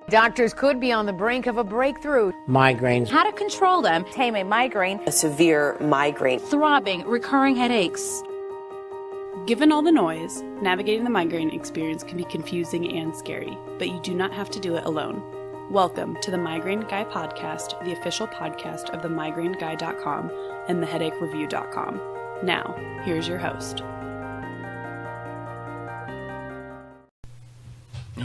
Doctors could be on the brink of a breakthrough. Migraines. How to control them. Tame a migraine. A severe migraine. Throbbing, recurring headaches. Given all the noise, navigating the migraine experience can be confusing and scary, but you do not have to do it alone. Welcome to the Migraine Guy Podcast, the official podcast of themigraineguy.com and theheadachreview.com. Now, here's your host.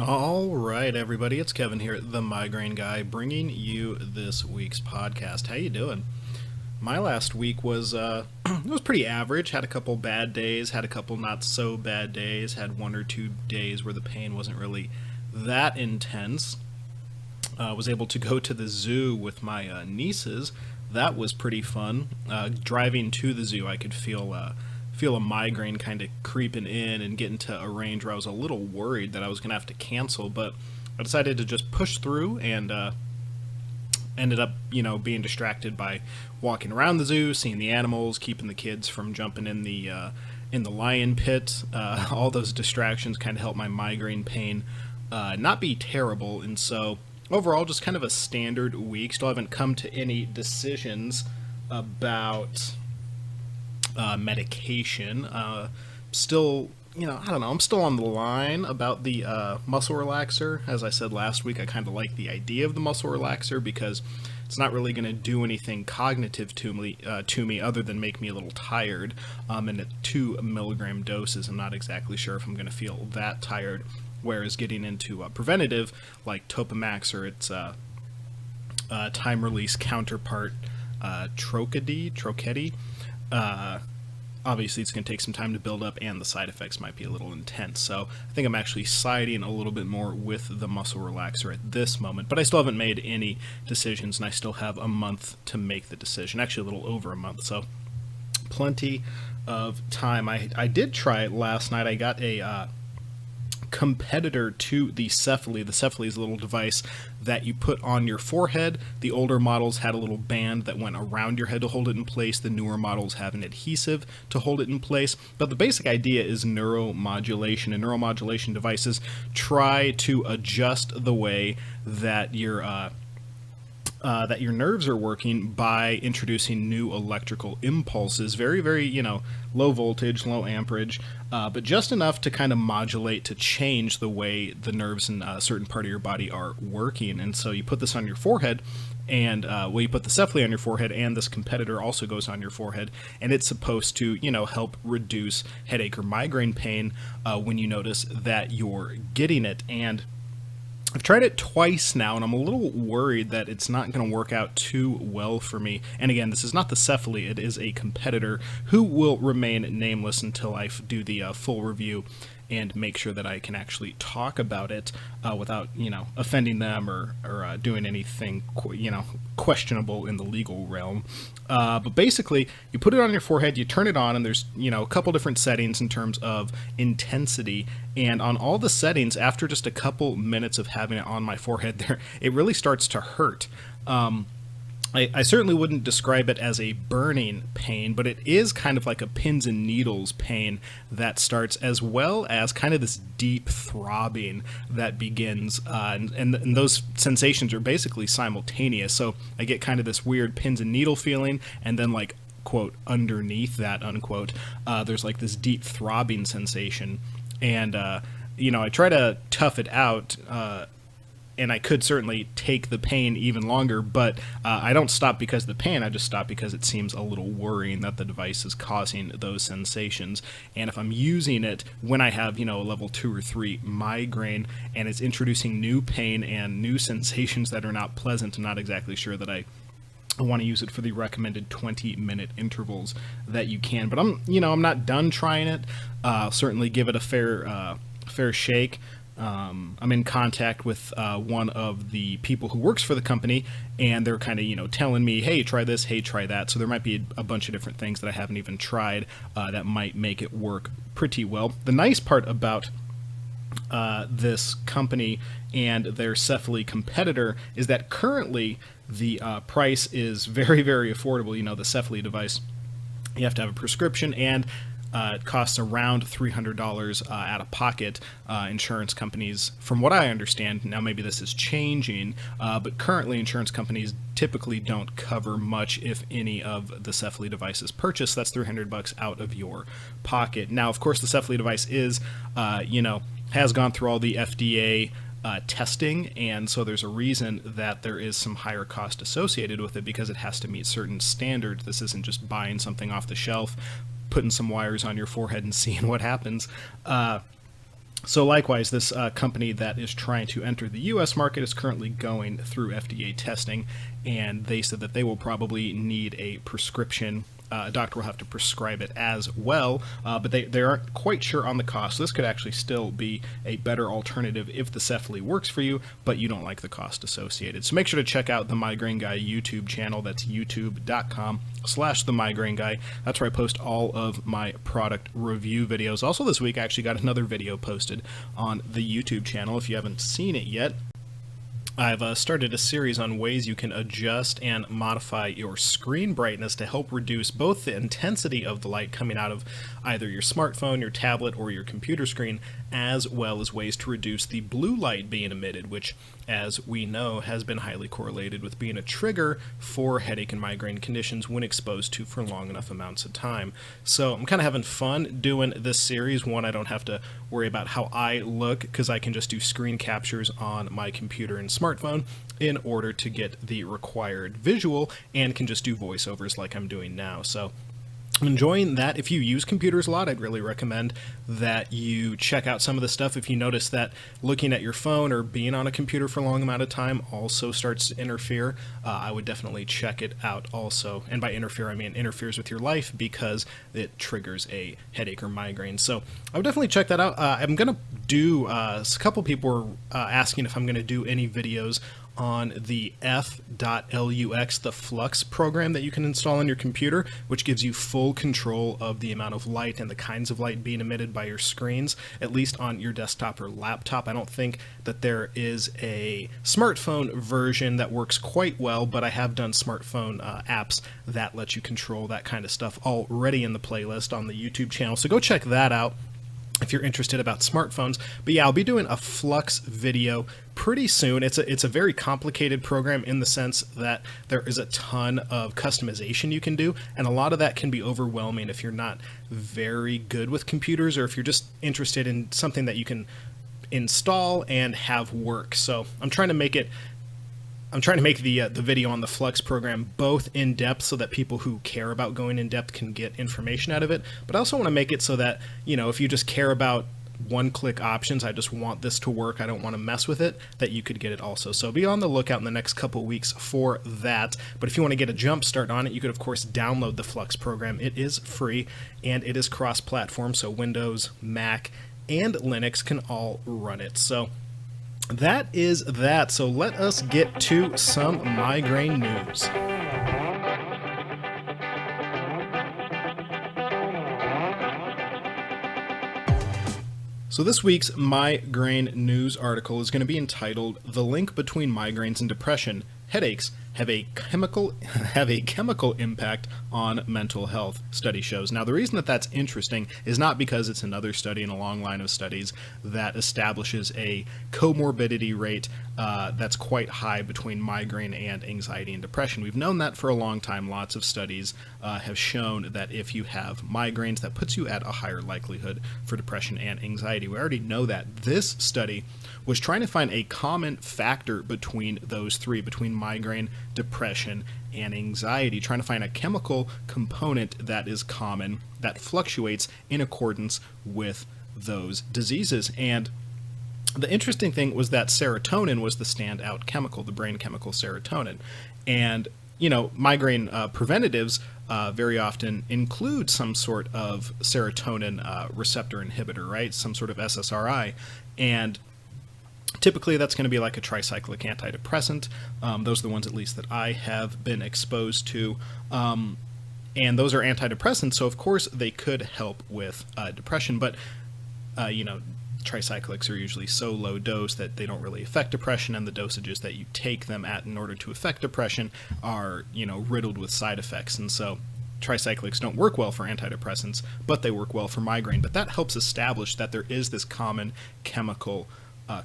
All right, everybody, it's Kevin here at The Migraine Guy, bringing you this week's podcast. How you doing? My last week was it was pretty average. Had a couple bad days, had a couple not so bad days, had 1 or 2 days where the pain wasn't really that intense. Was able to go to the zoo with my nieces. That was pretty fun. Driving to the zoo, I could feel a migraine kind of creeping in and getting to a range where I was a little worried that I was going to have to cancel, but I decided to just push through and ended up, being distracted by walking around the zoo, seeing the animals, keeping the kids from jumping in the lion pit. All those distractions kind of helped my migraine pain not be terrible, and so overall just kind of a standard week. Still haven't come to any decisions about medication. Still, I don't know, I'm still on the line about the muscle relaxer. As I said last week, I kind of like the idea of the muscle relaxer because it's not really going to do anything cognitive to me other than make me a little tired. And at 2 milligram doses, I'm not exactly sure if I'm going to feel that tired. Whereas getting into preventative, like Topamax or its time-release counterpart, Troketti, obviously it's going to take some time to build up and the side effects might be a little intense. So I think I'm actually siding a little bit more with the muscle relaxer at this moment, but I still haven't made any decisions and I still have a month to make the decision, actually a little over a month, so plenty of time. I did try it last night. I got a competitor to the Cefaly. The Cefaly is a little device that you put on your forehead. The older models had a little band that went around your head to hold it in place. The newer models have an adhesive to hold it in place. But the basic idea is neuromodulation, and neuromodulation devices try to adjust the way that your nerves are working by introducing new electrical impulses. Very, very, low voltage, low amperage, but just enough to kind of modulate, to change the way the nerves in a certain part of your body are working. And so you put this on your forehead, and you put the Cefaly on your forehead, and this competitor also goes on your forehead, and it's supposed to, help reduce headache or migraine pain when you notice that you're getting it. And I've tried it twice now, and I'm a little worried that it's not going to work out too well for me. And again, this is not the Cefaly, it is a competitor who will remain nameless until I do the full review and make sure that I can actually talk about it without, offending them or doing anything, questionable in the legal realm. But basically, you put it on your forehead, you turn it on, and there's, a couple different settings in terms of intensity. And on all the settings, after just a couple minutes of having it on my forehead, it really starts to hurt. I certainly wouldn't describe it as a burning pain, but it is kind of like a pins and needles pain that starts, as well as kind of this deep throbbing that begins, and those sensations are basically simultaneous. So I get kind of this weird pins and needle feeling, and then like, quote, underneath that, unquote, there's like this deep throbbing sensation. And, I try to tough it out, and I could certainly take the pain even longer, but I don't stop because of the pain. I just stop because it seems a little worrying that the device is causing those sensations. And if I'm using it when I have, a level 2 or 3 migraine and it's introducing new pain and new sensations that are not pleasant, I'm not exactly sure that I want to use it for the recommended 20-minute intervals that you can. But I'm not done trying it. I'll certainly give it a fair shake. I'm in contact with one of the people who works for the company, and they're kind of, telling me, hey, try this, hey, try that. So there might be a bunch of different things that I haven't even tried that might make it work pretty well. The nice part about this company and their Cefaly competitor is that currently the price is very, very affordable. The Cefaly device, you have to have a prescription, and It costs around $300 out of pocket. Insurance companies, from what I understand, now maybe this is changing, but currently insurance companies typically don't cover much, if any, of the Cefaly devices purchased. That's $300 out of your pocket. Now, of course, the Cefaly device is, has gone through all the FDA testing, and so there's a reason that there is some higher cost associated with it, because it has to meet certain standards. This isn't just buying something off the shelf, putting some wires on your forehead and seeing what happens. So likewise, this company that is trying to enter the U.S. market is currently going through FDA testing, and they said that they will probably need a prescription. A doctor will have to prescribe it as well, but they aren't quite sure on the cost. So this could actually still be a better alternative if the Cefaly works for you, but you don't like the cost associated. So make sure to check out the Migraine Guy YouTube channel. That's youtube.com/the Migraine Guy. That's where I post all of my product review videos. Also this week I actually got another video posted on the YouTube channel. If you haven't seen it yet, I've started a series on ways you can adjust and modify your screen brightness to help reduce both the intensity of the light coming out of either your smartphone, your tablet, or your computer screen, as well as ways to reduce the blue light being emitted, which, as we know, has been highly correlated with being a trigger for headache and migraine conditions when exposed to for long enough amounts of time. So I'm kind of having fun doing this series. One, I don't have to worry about how I look, because I can just do screen captures on my computer and smartphone in order to get the required visual, and can just do voiceovers like I'm doing now. So I'm enjoying that. If you use computers a lot, I'd really recommend that you check out some of the stuff. If you notice that looking at your phone or being on a computer for a long amount of time also starts to interfere, I would definitely check it out also. And by interfere, I mean interferes with your life, because it triggers a headache or migraine. So I would definitely check that out. I'm going to do, a couple people were asking if I'm going to do any videos on the F.LUX, the Flux program that you can install on your computer, which gives you full control of the amount of light and the kinds of light being emitted by your screens, at least on your desktop or laptop. I don't think that there is a smartphone version that works quite well, but I have done smartphone apps that let you control that kind of stuff already in the playlist on the YouTube channel, so go check that out if you're interested about smartphones. But yeah, I'll be doing a Flux video pretty soon. It's a very complicated program in the sense that there is a ton of customization you can do, and a lot of that can be overwhelming if you're not very good with computers, or if you're just interested in something that you can install and have work. So I'm trying to make the video on the Flux program both in depth, so that people who care about going in depth can get information out of it. But I also want to make it so that, if you just care about one-click options, I just want this to work, I don't want to mess with it, that you could get it also. So be on the lookout in the next couple weeks for that. But if you want to get a jump start on it, you could of course download the Flux program. It is free, and it is cross-platform, so Windows, Mac, and Linux can all run it. So that is that. So let us get to some migraine news. So this week's migraine news article is going to be entitled "The Link Between Migraines and Depression, Headaches have a chemical impact on mental health," study shows. Now, the reason that that's interesting is not because it's another study in a long line of studies that establishes a comorbidity rate that's quite high between migraine and anxiety and depression. We've known that for a long time. Lots of studies have shown that if you have migraines, that puts you at a higher likelihood for depression and anxiety. We already know that. This study was trying to find a common factor between those three, between migraine, depression, and anxiety, trying to find a chemical component that is common, that fluctuates in accordance with those diseases. And the interesting thing was that serotonin was the standout chemical, the brain chemical serotonin. And, migraine preventatives very often include some sort of serotonin receptor inhibitor, right? Some sort of SSRI. And typically that's going to be like a tricyclic antidepressant. Those are the ones, at least, that I have been exposed to. And those are antidepressants, so of course they could help with depression, but tricyclics are usually so low dose that they don't really affect depression, and the dosages that you take them at in order to affect depression are, riddled with side effects. And so tricyclics don't work well for antidepressants, but they work well for migraine. But that helps establish that there is this common chemical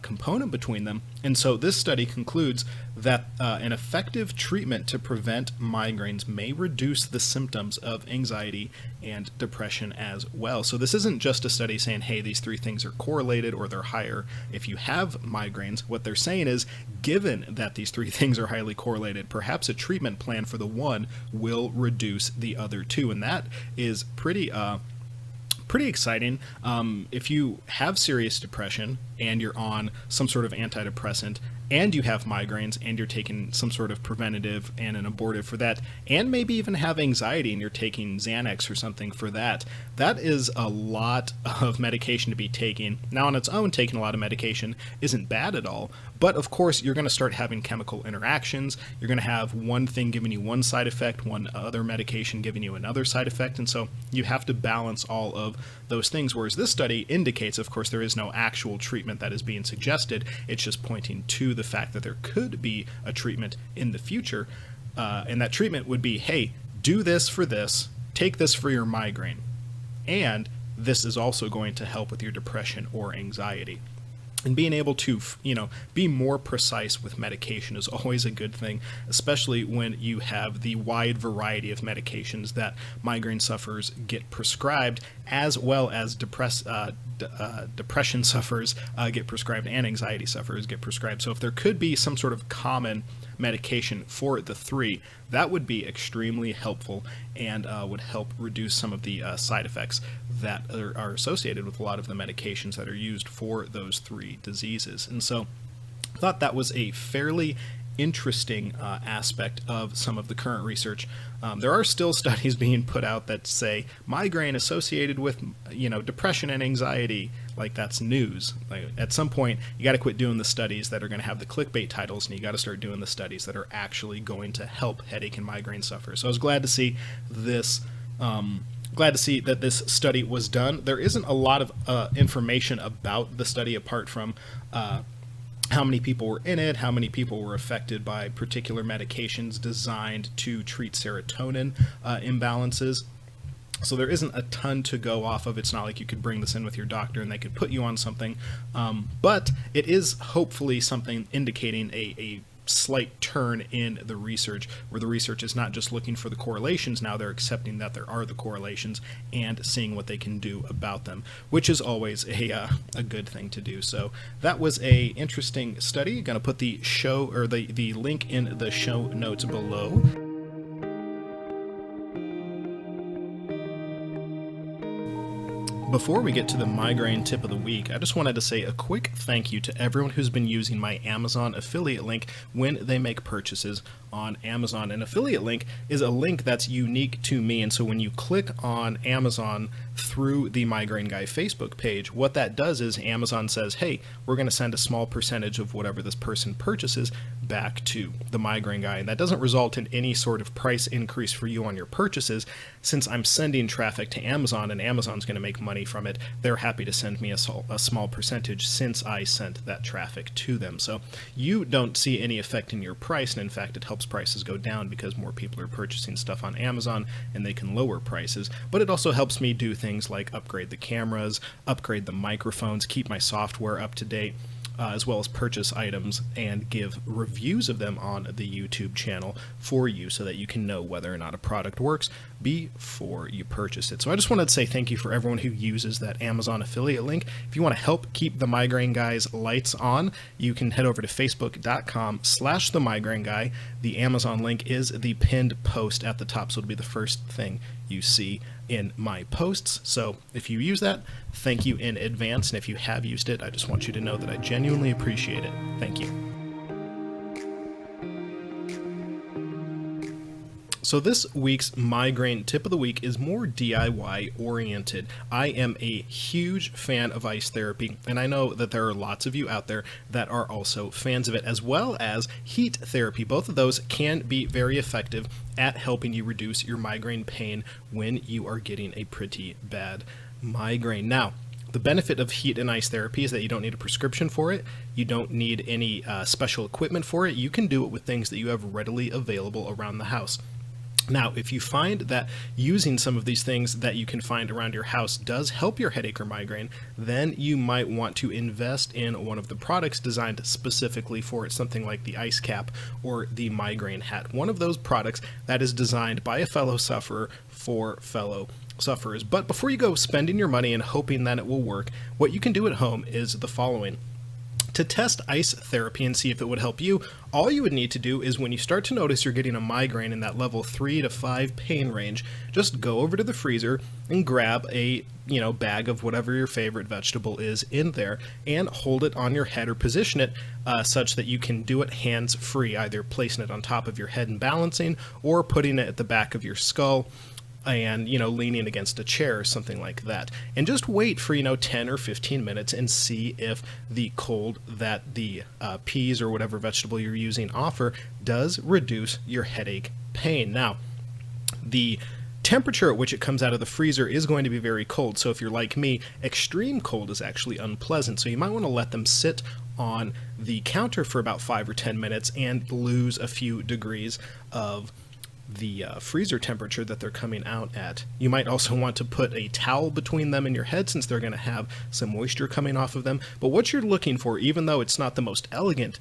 component between them. And so this study concludes that an effective treatment to prevent migraines may reduce the symptoms of anxiety and depression as well. So this isn't just a study saying, hey, these three things are correlated or they're higher if you have migraines. What they're saying is, given that these three things are highly correlated, perhaps a treatment plan for the one will reduce the other two. And that is pretty exciting. If you have serious depression and you're on some sort of antidepressant and you have migraines and you're taking some sort of preventative and an abortive for that, and maybe even have anxiety and you're taking Xanax or something for that, that is a lot of medication to be taking. Now on its own, taking a lot of medication isn't bad at all, but of course you're going to start having chemical interactions. You're going to have one thing giving you one side effect, one other medication giving you another side effect, and so you have to balance all of those things, whereas this study indicates, of course, there is no actual treatment that is being suggested. It's just pointing to the fact that there could be a treatment in the future, and that treatment would be, hey, do this for this, take this for your migraine, and this is also going to help with your depression or anxiety. And being able to, be more precise with medication is always a good thing, especially when you have the wide variety of medications that migraine sufferers get prescribed, as well as depression sufferers get prescribed and anxiety sufferers get prescribed. So if there could be some sort of common medication for the three, that would be extremely helpful and would help reduce some of the side effects that are associated with a lot of the medications that are used for those three diseases. And so I thought that was a fairly interesting aspect of some of the current research. There are still studies being put out that say migraine associated with depression and anxiety. Like, that's news. Like, at some point you got to quit doing the studies that are going to have the clickbait titles, and you got to start doing the studies that are actually going to help headache and migraine sufferers. So I was glad to see this. Glad to see that this study was done. There isn't a lot of information about the study apart from how many people were in it, how many people were affected by particular medications designed to treat serotonin imbalances. So there isn't a ton to go off of. It's not like you could bring this in with your doctor and they could put you on something. But it is hopefully something indicating a slight turn in the research, where the research is not just looking for the correlations. Now they're accepting that there are the correlations and seeing what they can do about them, which is always a good thing to do. So that was a interesting study. Going to put the the link in the show notes below. Before we get to the migraine tip of the week, I just wanted to say a quick thank you to everyone who's been using my Amazon affiliate link when they make purchases on Amazon. An affiliate link is a link that's unique to me, and so when you click on Amazon through the Migraine Guy Facebook page, what that does is Amazon says, hey, we're going to send a small percentage of whatever this person purchases back to the Migraine Guy. And that doesn't result in any sort of price increase for you on your purchases. Since I'm sending traffic to Amazon and Amazon's going to make money from it, they're happy to send me a small percentage since I sent that traffic to them. So you don't see any effect in your price, and in fact it helps prices go down because more people are purchasing stuff on Amazon and they can lower prices. But it also helps me do things like upgrade the cameras, upgrade the microphones, keep my software up to date, as well as purchase items and give reviews of them on the YouTube channel for you so that you can know whether or not a product works before you purchase it. So I just wanted to say thank you for everyone who uses that Amazon affiliate link. If you want to help keep the Migraine Guy's lights on, you can head over to facebook.com/the Migraine Guy. The Amazon link is the pinned post at the top, so it'll be the first thing you see in my posts. So if you use that, thank you in advance. And if you have used it, I just want you to know that I genuinely appreciate it. Thank you. So this week's migraine tip of the week is more DIY oriented. I am a huge fan of ice therapy, and I know that there are lots of you out there that are also fans of it, as well as heat therapy. Both of those can be very effective at helping you reduce your migraine pain when you are getting a pretty bad migraine. Now, the benefit of heat and ice therapy is that you don't need a prescription for it. You don't need any special equipment for it. You can do it with things that you have readily available around the house. Now, if you find that using some of these things that you can find around your house does help your headache or migraine, then you might want to invest in one of the products designed specifically for it, something like the ice cap or the migraine hat. One of those products that is designed by a fellow sufferer for fellow sufferers. But before you go spending your money and hoping that it will work, what you can do at home is the following. To test ice therapy and see if it would help you, all you would need to do is when you start to notice you're getting a migraine in that level 3 to 5 pain range, just go over to the freezer and grab a bag of whatever your favorite vegetable is in there and hold it on your head or position it such that you can do it hands-free, either placing it on top of your head and balancing or putting it at the back of your skull and leaning against a chair or something like that, and just wait for 10 or 15 minutes and see if the cold that the peas or whatever vegetable you're using offer does reduce your headache pain. Now, the temperature at which it comes out of the freezer is going to be very cold, so if you're like me, extreme cold is actually unpleasant, so you might want to let them sit on the counter for about 5 or 10 minutes and lose a few degrees of the freezer temperature that they're coming out at. You might also want to put a towel between them and your head since they're going to have some moisture coming off of them. But what you're looking for, even though it's not the most elegant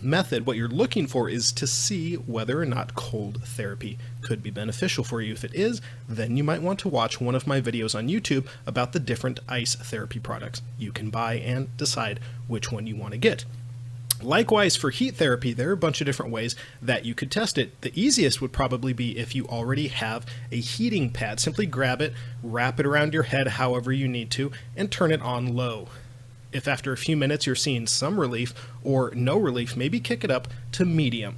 method, what you're looking for is to see whether or not cold therapy could be beneficial for you. If it is, then you might want to watch one of my videos on YouTube about the different ice therapy products you can buy and decide which one you want to get. Likewise, for heat therapy, there are a bunch of different ways that you could test it. The easiest would probably be if you already have a heating pad. Simply grab it, wrap it around your head however you need to, and turn it on low. If after a few minutes you're seeing some relief or no relief, maybe kick it up to medium.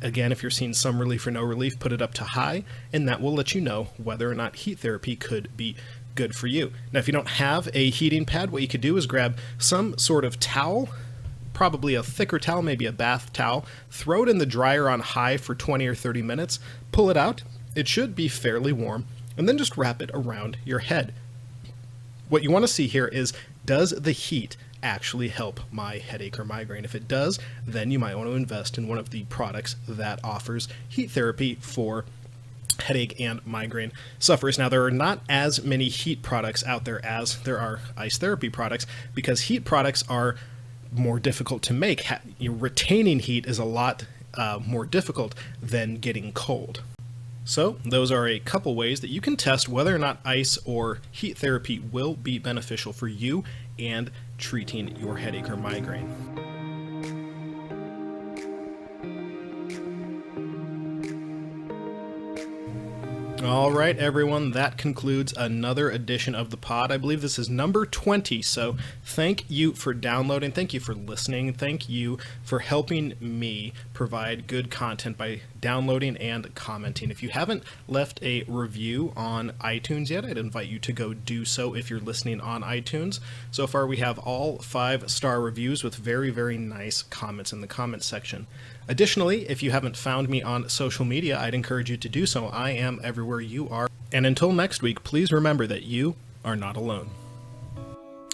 Again, if you're seeing some relief or no relief, put it up to high, and that will let you know whether or not heat therapy could be good for you. Now, if you don't have a heating pad, what you could do is grab some sort of towel, probably a thicker towel, maybe a bath towel, throw it in the dryer on high for 20 or 30 minutes, pull it out, it should be fairly warm, and then just wrap it around your head. What you want to see here is, does the heat actually help my headache or migraine? If it does, then you might want to invest in one of the products that offers heat therapy for headache and migraine sufferers. Now, there are not as many heat products out there as there are ice therapy products, because heat products are more difficult to make. Retaining heat is a lot more difficult than getting cold. So those are a couple ways that you can test whether or not ice or heat therapy will be beneficial for you and treating your headache or migraine. All right, everyone, that concludes another edition of the pod. I believe this is number 20, so thank you for downloading, thank you for listening, thank you for helping me provide good content by downloading and commenting. If you haven't left a review on iTunes yet, I'd invite you to go do so if you're listening on iTunes. So far, we have all 5-star reviews with very, very nice comments in the comments section. Additionally, if you haven't found me on social media, I'd encourage you to do so. I am everywhere you are. And until next week, please remember that you are not alone.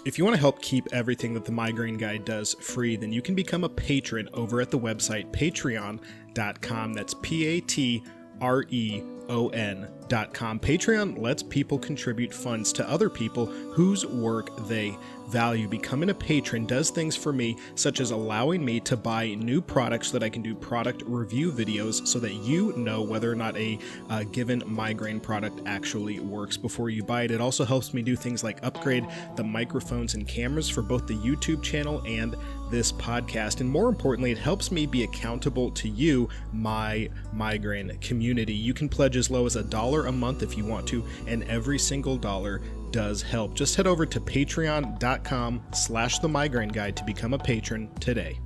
If you want to help keep everything that the Migraine Guy does free, then you can become a patron over at the website patreon.com. That's Patreon.com. Patreon lets people contribute funds to other people whose work they value. Becoming a patron does things for me, such as allowing me to buy new products so that I can do product review videos so that you know whether or not a given migraine product actually works before you buy it. It also helps me do things like upgrade the microphones and cameras for both the YouTube channel and this podcast. And more importantly, it helps me be accountable to you, my migraine community. You can pledge as low as $1 a month if you want to, and every single dollar does help. Just head over to patreon.com/themigraineguy to become a patron today.